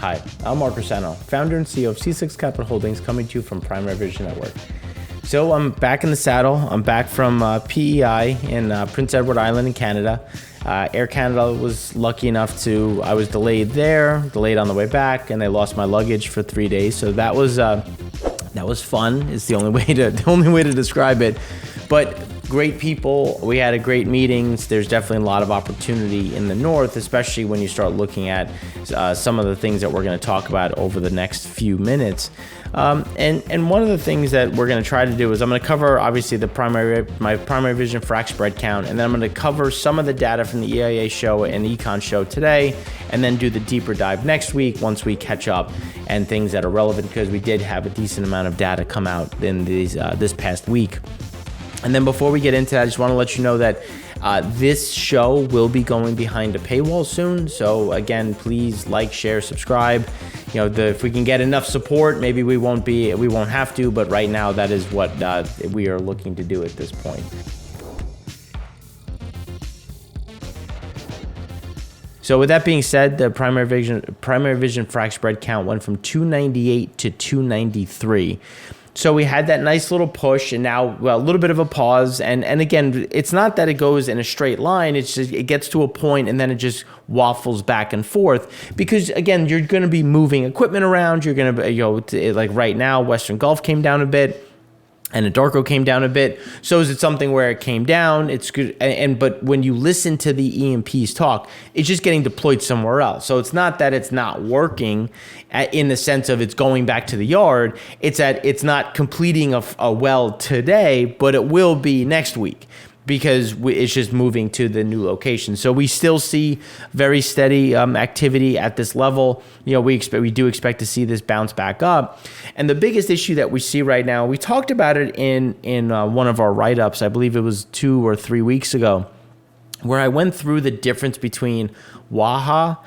Hi, I'm Mark Rossano, founder and CEO of C6 Capital Holdings, coming to you from Primary Vision Network. So I'm back in the saddle. I'm back from PEI in Prince Edward Island in Canada. Air Canada was lucky enough I was delayed there, delayed on the way back, and I lost my luggage for 3 days. So that was fun. It's the only way to describe it. But great people. We had a great meetings. There's definitely a lot of opportunity in the north, especially when you start looking at some of the things that we're going to talk about over the next few minutes. And one of the things that we're going to try to do is I'm going to cover obviously my primary vision frac spread count, and then I'm going to cover some of the data from the EIA show and Econ show today, and then do the deeper dive next week once we catch up and things that are relevant, because we did have a decent amount of data come out in this past week. And then before we get into that, I just want to let you know that this show will be going behind a paywall soon. So again, please like, share, subscribe. If we can get enough support, maybe we won't have to, but right now that is what we are looking to do at this point. So with that being said, the primary vision frac spread count went from 298 to 293. So we had that nice little push, and now a little bit of a pause. And again, it's not that it goes in a straight line. It's just it gets to a point, and then it just waffles back and forth. Because again, you're going to be moving equipment around. You're going to, like right now, Western Gulf came down a bit, and Anadarko came down a bit. So is it something where it came down? It's good, but when you listen to the E&Ps talk, it's just getting deployed somewhere else. So it's not that it's not working in the sense of it's going back to the yard. It's that it's not completing a well today, but it will be next week, because it's just moving to the new location. So we still see very steady activity at this level. We do expect to see this bounce back up. And the biggest issue that we see right now, we talked about it in one of our write-ups, I believe it was 2 or 3 weeks ago, where I went through the difference between Waha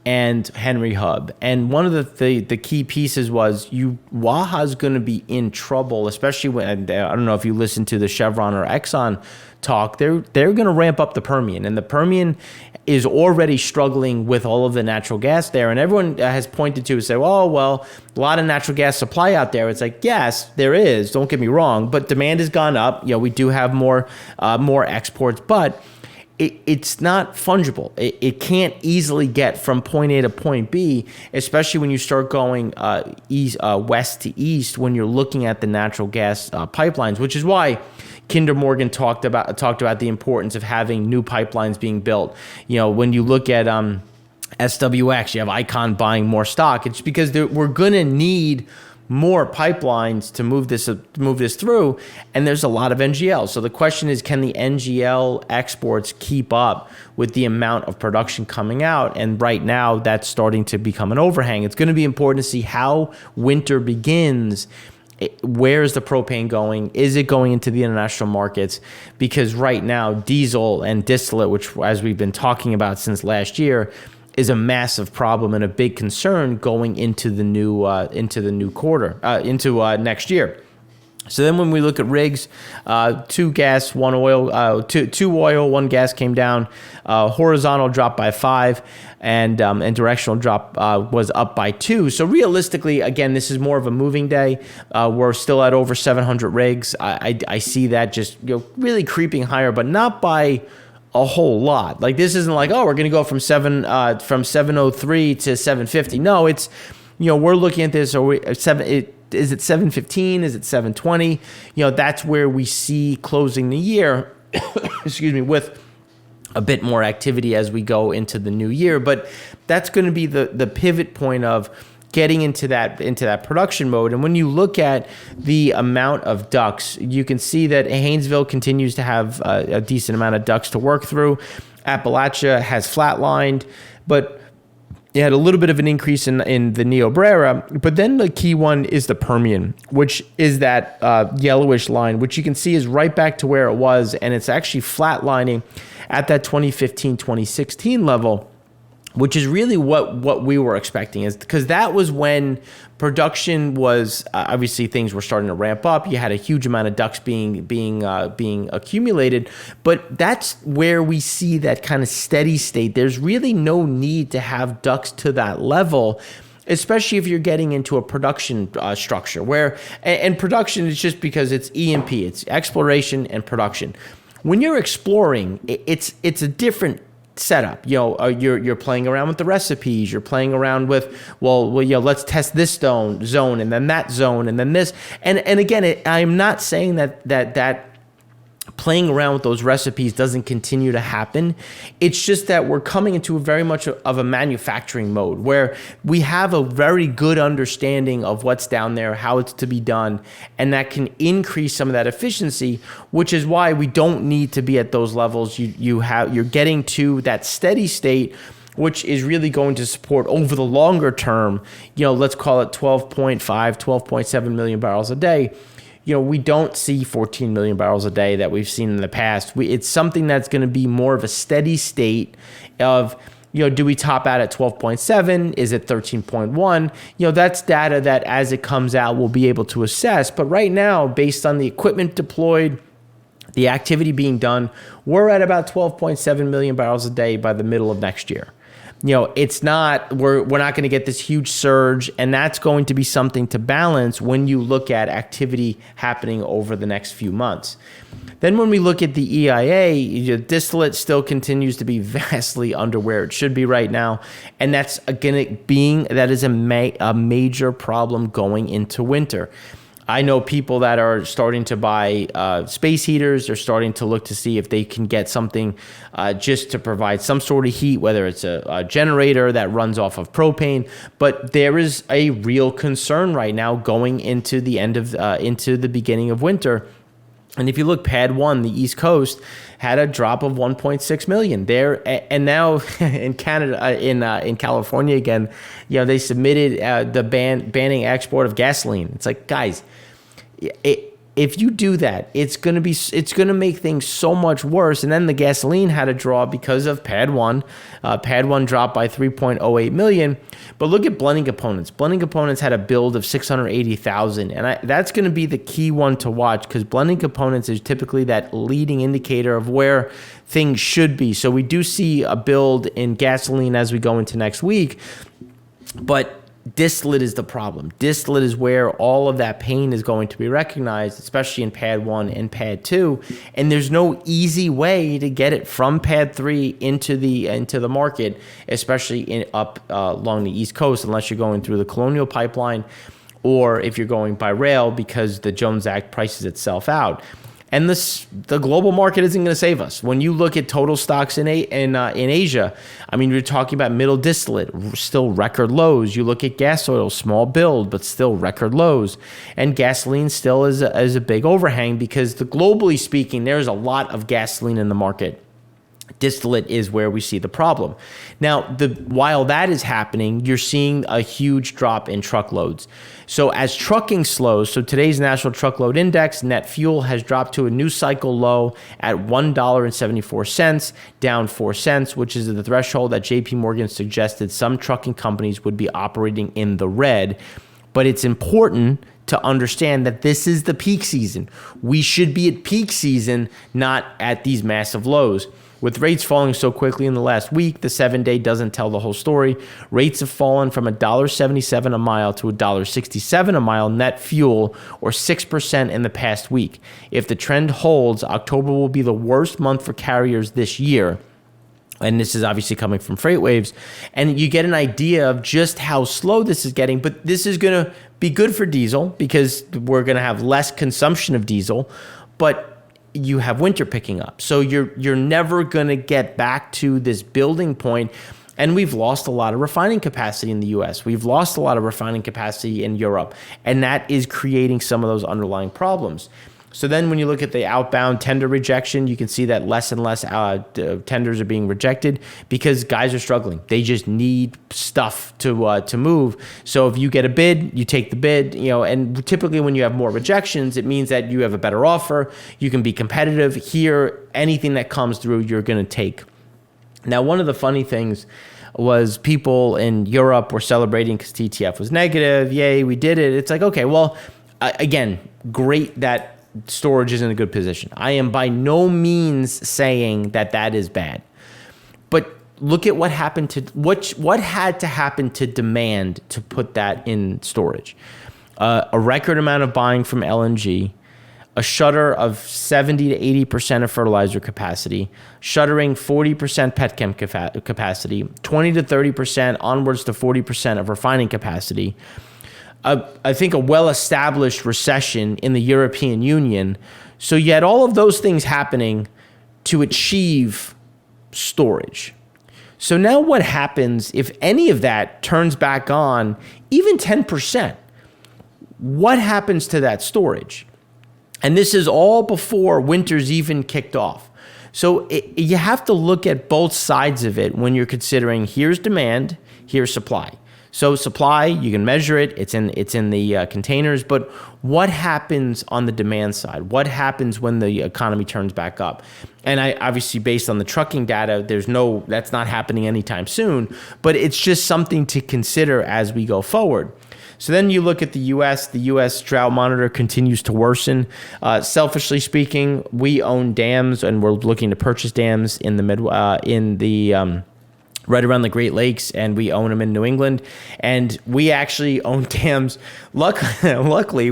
and Henry Hub. And one of the key pieces was Waha's going to be in trouble, especially when, I don't know if you listen to the Chevron or Exxon talk, they're going to ramp up the Permian, and the Permian is already struggling with all of the natural gas there. And everyone has pointed to and say, well, a lot of natural gas supply out there. It's like, yes, there is, don't get me wrong, but demand has gone up. We do have more exports, but it's not fungible. It can't easily get from point A to point B, especially when you start going west to east, when you're looking at the natural gas pipelines, which is why Kinder Morgan talked about the importance of having new pipelines being built. When you look at SWX, you have Icon buying more stock. It's because we're going to need more pipelines to move this through, and there's a lot of NGL. So the question is, can the NGL exports keep up with the amount of production coming out? And right now, that's starting to become an overhang. It's going to be important to see how winter begins. Where is the propane going? Is it going into the international markets? Because right now, diesel and distillate, which as we've been talking about since last year, is a massive problem and a big concern going into the new quarter, into next year. So then when we look at rigs, 2 gas, 1 oil, 2 oil, 1 gas came down. Horizontal dropped by 5, and directional drop was up by 2. So realistically, again, this is more of a moving day. We're still at over 700 rigs. I see that just really creeping higher, but not by a whole lot. Like, this isn't like, we're going to go from 703 to 750. No, it's we're looking at this. Is it 715? Is it 720? That's where we see closing the year. Excuse me, with a bit more activity as we go into the new year. But that's going to be the pivot point of getting into that production mode. And when you look at the amount of DUCs, you can see that Haynesville continues to have a decent amount of DUCs to work through. Appalachia has flatlined, but it had a little bit of an increase in the Niobrara. But then the key one is the Permian, which is that yellowish line, which you can see is right back to where it was, and it's actually flatlining at that 2015, 2016 level, which is really what we were expecting, is because that was when production was obviously things were starting to ramp up. You had a huge amount of DUCs being accumulated, but that's where we see that kind of steady state. There's really no need to have DUCs to that level especially if you're getting into a production structure where, and production is just because it's E&P, it's exploration and production. When you're exploring, it's a different setup. You're playing around with the recipes. You're playing around with, let's test this zone and then that zone and then this. And again, I'm not saying that playing around with those recipes doesn't continue to happen. It's just that we're coming into a very much of a manufacturing mode where we have a very good understanding of what's down there, how it's to be done, and that can increase some of that efficiency, which is why we don't need to be at those levels. You're getting to that steady state, which is really going to support over the longer term, let's call it 12.7 million barrels a day. We don't see 14 million barrels a day that we've seen in the past. It's something that's going to be more of a steady state of, do we top out at 12.7? Is it 13.1? That's data that as it comes out, we'll be able to assess. But right now, based on the equipment deployed, the activity being done, we're at about 12.7 million barrels a day by the middle of next year. It's not, we're not going to get this huge surge, and that's going to be something to balance when you look at activity happening over the next few months. Then when we look at the EIA, distillate still continues to be vastly under where it should be right now, and that's that is a major problem going into winter. I know people that are starting to buy space heaters. They're starting to look to see if they can get something just to provide some sort of heat, whether it's a generator that runs off of propane. But there is a real concern right now going into the into the beginning of winter. And if you look, Pad 1, the East Coast, had a drop of 1.6 million there. And now in Canada, in California again, they submitted the banning export of gasoline. It's like, guys, if you do that, it's gonna make things so much worse. And then the gasoline had a draw because of Pad 1. Pad 1 dropped by 3.08 million. But look at blending components. Blending components had a build of 680,000, and that's going to be the key one to watch, because blending components is typically that leading indicator of where things should be. So we do see a build in gasoline as we go into next week, but distillate is the problem. Distillate is where all of that pain is going to be recognized, especially in Pad 1 and Pad 2. And there's no easy way to get it from Pad 3 into the market, especially up along the East Coast, unless you're going through the Colonial Pipeline, or if you're going by rail, because the Jones Act prices itself out. And the global market isn't going to save us. When you look at total stocks in Asia, I mean, you're talking about middle distillate, still record lows. You look at gas oil, small build, but still record lows. And gasoline still is a big overhang, because globally speaking, there's a lot of gasoline in the market. Distillate is where we see the problem. Now, while that is happening, you're seeing a huge drop in truckloads. So as trucking slows, so today's National Truckload Index, net fuel, has dropped to a new cycle low at $1.74, down 4 cents, which is the threshold that JP Morgan suggested some trucking companies would be operating in the red. But it's important to understand that this is the peak season. We should be at peak season, not at these massive lows. With rates falling so quickly in the last week, the 7-day doesn't tell the whole story. Rates have fallen from $1.77 a mile to $1.67 a mile net fuel, or 6% in the past week. If the trend holds, October will be the worst month for carriers this year. And this is obviously coming from FreightWaves. And you get an idea of just how slow this is getting. But this is going to be good for diesel, because we're going to have less consumption of diesel. But you have winter picking up. So you're never going to get back to this building point. And we've lost a lot of refining capacity in the US. We've lost a lot of refining capacity in Europe. And that is creating some of those underlying problems. So then when you look at the outbound tender rejection, you can see that less and less tenders are being rejected, because guys are struggling. They just need stuff to move. So if you get a bid, you take the bid, and typically when you have more rejections, it means that you have a better offer. You can be competitive. Here, anything that comes through, you're going to take. Now, one of the funny things was people in Europe were celebrating because TTF was negative. Yay, we did it. It's like, okay, well, again, great that storage is in a good position. I am by no means saying that is bad. But look at what happened to what had to happen to demand to put that in storage. A record amount of buying from LNG, a shutter of 70 to 80% of fertilizer capacity, shuttering 40% petchem capacity, 20 to 30% onwards to 40% of refining capacity. I think a well-established recession in the European Union. So you had all of those things happening to achieve storage. So now what happens if any of that turns back on, even 10%? What happens to that storage? And this is all before winter's even kicked off. So you have to look at both sides of it when you're considering here's demand, here's supply. So supply, you can measure it. It's in the containers. But what happens on the demand side? What happens when the economy turns back up? And I obviously, based on the trucking data, that's not happening anytime soon. But it's just something to consider as we go forward. So then you look at the U.S. The U.S. drought monitor continues to worsen. Selfishly speaking, we own dams, and we're looking to purchase dams in the right around the Great Lakes, and we own them in New England. And we actually own dams. Luckily,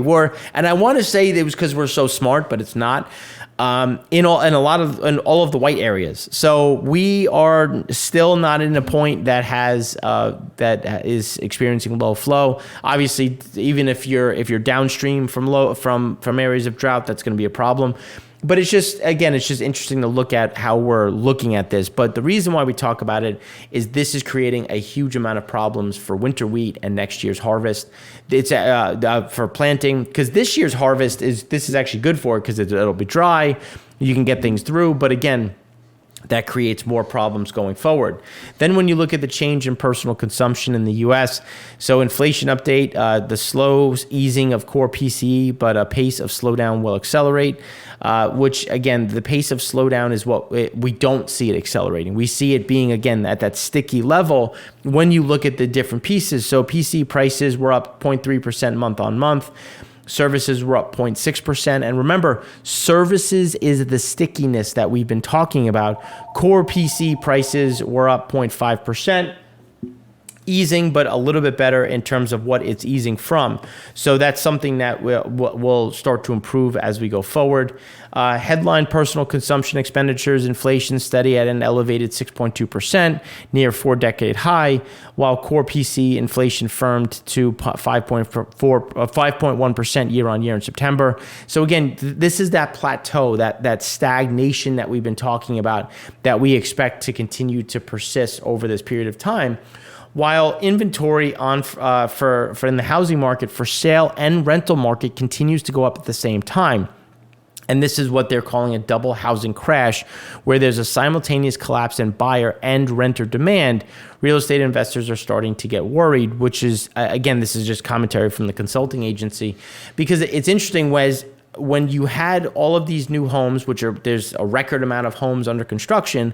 and I want to say it was because we're so smart, but it's not. In all of the white areas. So we are still not in a point that is experiencing low flow. Obviously, even if you're downstream from areas of drought, that's going to be a problem. But it's just interesting to look at how we're looking at this. But the reason why we talk about it is this is creating a huge amount of problems for winter wheat and next year's harvest. It's for planting, because this year's harvest is actually good for it because it'll be dry. You can get things through. But again, that creates more problems going forward. Then when you look at the change in personal consumption in the U.S., so inflation update, the slow easing of core PCE, but a pace of slowdown will accelerate, which again, the pace of slowdown is we don't see it accelerating. We see it being, again, at that sticky level when you look at the different pieces. So PC prices were up 0.3% month on month. Services were up 0.6%. And remember, services is the stickiness that we've been talking about. Core PC prices were up 0.5%. Easing, but a little bit better in terms of what it's easing from. So that's something that will start to improve as we go forward. Headline personal consumption expenditures, inflation steady at an elevated 6.2%, near 4-decade high, while core PC inflation firmed to 5.1% year on year in September. So again, this is that plateau, that stagnation that we've been talking about, that we expect to continue to persist over this period of time. While inventory for in the housing market for sale and rental market continues to go up at the same time. And this is what they're calling a double housing crash, where there's a simultaneous collapse in buyer and renter demand. Real estate investors are starting to get worried, which is, again, this is just commentary from the consulting agency, because it's interesting when you had all of these new homes, there's a record amount of homes under construction.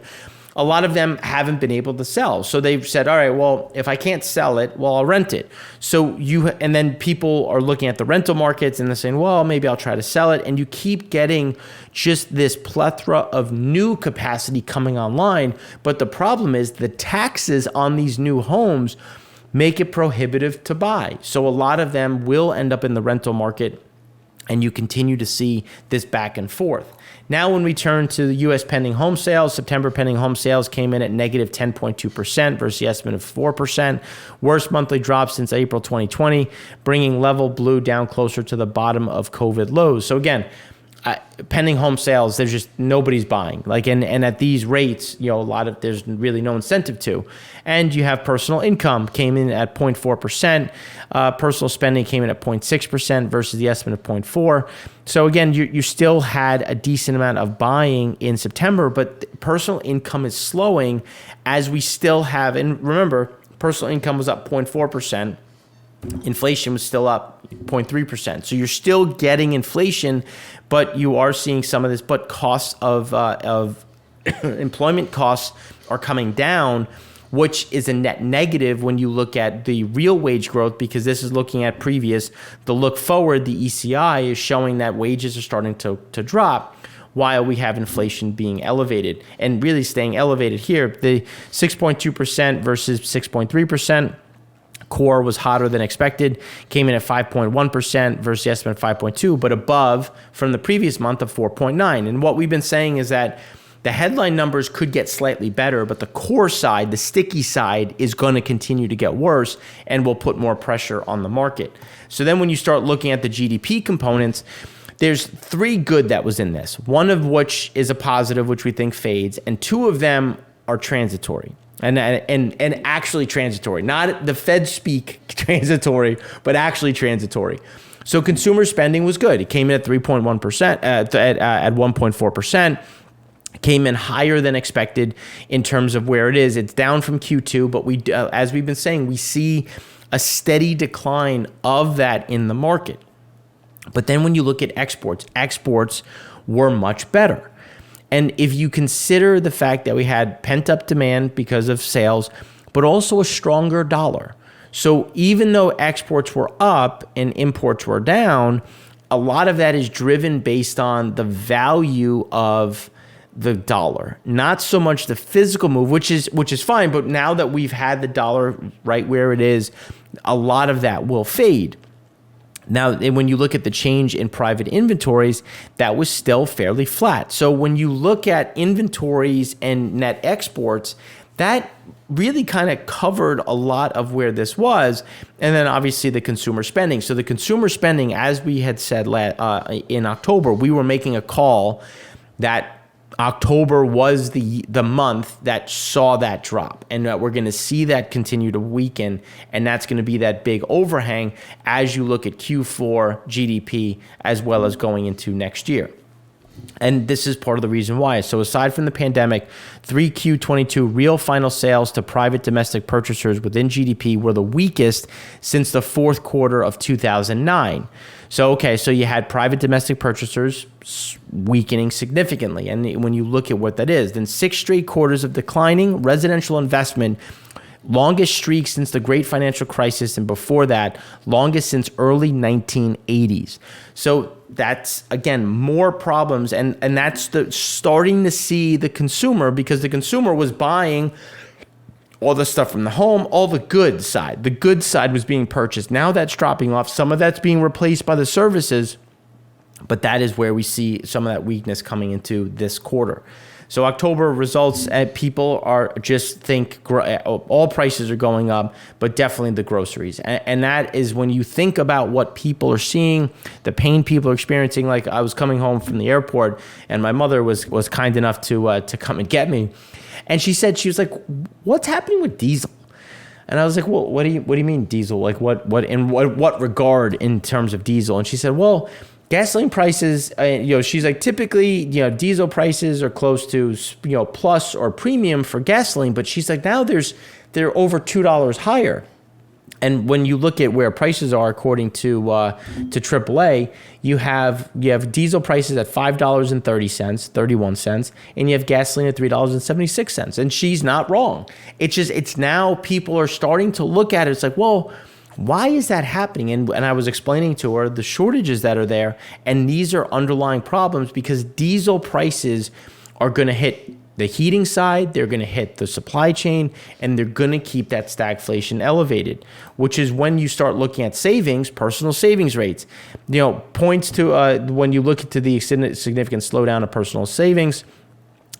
A lot of them haven't been able to sell. So they've said, all right, well, if I can't sell it, well, I'll rent it. And then people are looking at the rental markets and they're saying, well, maybe I'll try to sell it. And you keep getting just this plethora of new capacity coming online. But the problem is the taxes on these new homes make it prohibitive to buy. So a lot of them will end up in the rental market, and you continue to see this back and forth. Now, when we turn to the U.S. pending home sales, September pending home sales came in at negative 10.2% versus the estimate of 4%. Worst monthly drop since April 2020, bringing level blue down closer to the bottom of COVID lows. So again, pending home sales, there's just nobody's buying. And at these rates, there's really no incentive to. And you have personal income came in at 0.4%. Personal spending came in at 0.6% versus the estimate of 0.4%. So again, you still had a decent amount of buying in September, but personal income is slowing as we still have. And remember, personal income was up 0.4%. Inflation was still up 0.3%. So you're still getting inflation, but you are seeing some of this. But costs of employment costs are coming down, which is a net negative when you look at the real wage growth, because this is looking at previous. The look forward, the ECI is showing that wages are starting to drop, while we have inflation being elevated and really staying elevated here. The 6.2% versus 6.3%. Core was hotter than expected, came in at 5.1% versus the estimate of 5.2, but above from the previous month of 4.9. And what we've been saying is that the headline numbers could get slightly better, but the core side, the sticky side, is going to continue to get worse and will put more pressure on the market. So then when you start looking at the GDP components, there's 3 good that was in this, one of which is a positive, which we think fades, and 2 of them are transitory. And actually transitory, not the Fed speak transitory, but actually transitory. So consumer spending was good. It came in at 3.1%, at 1.4%. Came in higher than expected in terms of where it is. It's down from Q2, but we, as we've been saying, we see a steady decline of that in the market. But then when you look at exports were much better. And if you consider the fact that we had pent-up demand because of sales, but also a stronger dollar. So even though exports were up and imports were down, a lot of that is driven based on the value of the dollar, not so much the physical move, which is fine. But now that we've had the dollar right where it is, a lot of that will fade. Now, when you look at the change in private inventories, that was still fairly flat. So when you look at inventories and net exports, that really kind of covered a lot of where this was. And then obviously the consumer spending. So the consumer spending, as we had said in October, we were making a call that October was the month that saw that drop, and that we're going to see that continue to weaken, and that's going to be that big overhang as you look at Q4 GDP as well as going into next year. And this is part of the reason why. So aside from the pandemic, 3Q22 real final sales to private domestic purchasers within GDP were the weakest since the fourth quarter of 2009. So you had private domestic purchasers weakening significantly. And when you look at what that is, then 6 straight quarters of declining residential investment, longest streak since the great financial crisis, and before that, longest since early 1980s. So that's, again, more problems, and that's starting to see the consumer, because the consumer was buying all the stuff from the home, all the good side. The good side was being purchased. Now that's dropping off. Some of that's being replaced by the services, but that is where we see some of that weakness coming into this quarter. So October results, people are just all prices are going up, but definitely the groceries. And that is when you think about what people are seeing, the pain people are experiencing. Like, I was coming home from the airport, and my mother was kind enough to come and get me. And she was like, "What's happening with diesel?" And I was like, "Well, what do you mean diesel? Like what in what regard in terms of diesel?" And she said, "Well, gasoline prices, she's like, typically, diesel prices are close to, plus or premium for gasoline, but she's like, now they're over $2 higher." And when you look at where prices are, according to AAA, you have diesel prices at $5.30, 31 cents, and you have gasoline at $3.76. And she's not wrong. It's now people are starting to look at it. It's like, well, why is that happening? And I was explaining to her the shortages that are there, and these are underlying problems because diesel prices are going to hit the heating side, they're going to hit the supply chain, and they're going to keep that stagflation elevated, which is when you start looking at savings, personal savings rates, points to when you look into the significant slowdown of personal savings.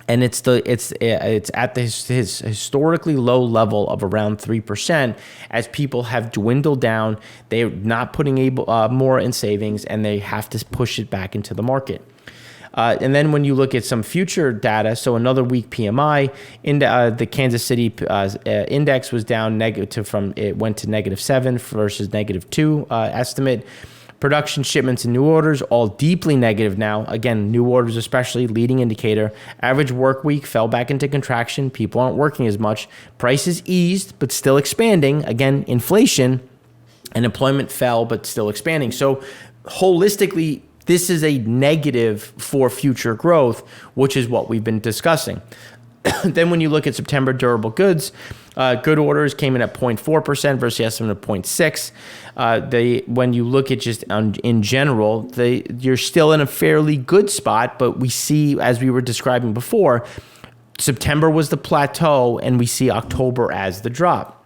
And it's at his historically low level of around 3%, as people have dwindled down. They're not putting more in savings, and they have to push it back into the market. And then when you look at some future data, so another weak PMI, the Kansas City index was down it went to -7 versus -2 estimate. Production, shipments, and new orders, all deeply negative now. Again, new orders especially, leading indicator. Average work week fell back into contraction. People aren't working as much. Prices eased, but still expanding. Again, inflation and employment fell, but still expanding. So holistically, this is a negative for future growth, which is what we've been discussing. Then when you look at September durable goods, good orders came in at 0.4% versus the estimate of 0.6. When you look at just in general, you're still in a fairly good spot, but we see, as we were describing before, September was the plateau, and we see October as the drop.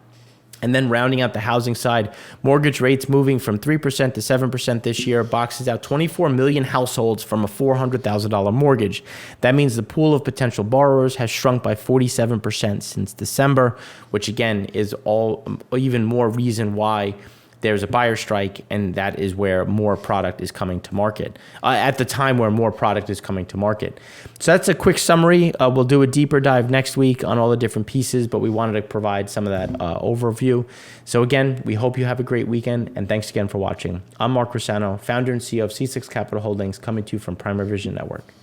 And then rounding out the housing side, mortgage rates moving from 3% to 7% this year boxes out 24 million households from a $400,000 mortgage. That means the pool of potential borrowers has shrunk by 47% since December, which again is even more reason why there's a buyer strike, and that is where more product is coming to market, at the time where more product is coming to market. So that's a quick summary. We'll do a deeper dive next week on all the different pieces, but we wanted to provide some of that overview. So again, we hope you have a great weekend, and thanks again for watching. I'm Mark Rossano, founder and CEO of C6 Capital Holdings, coming to you from Primary Vision Network.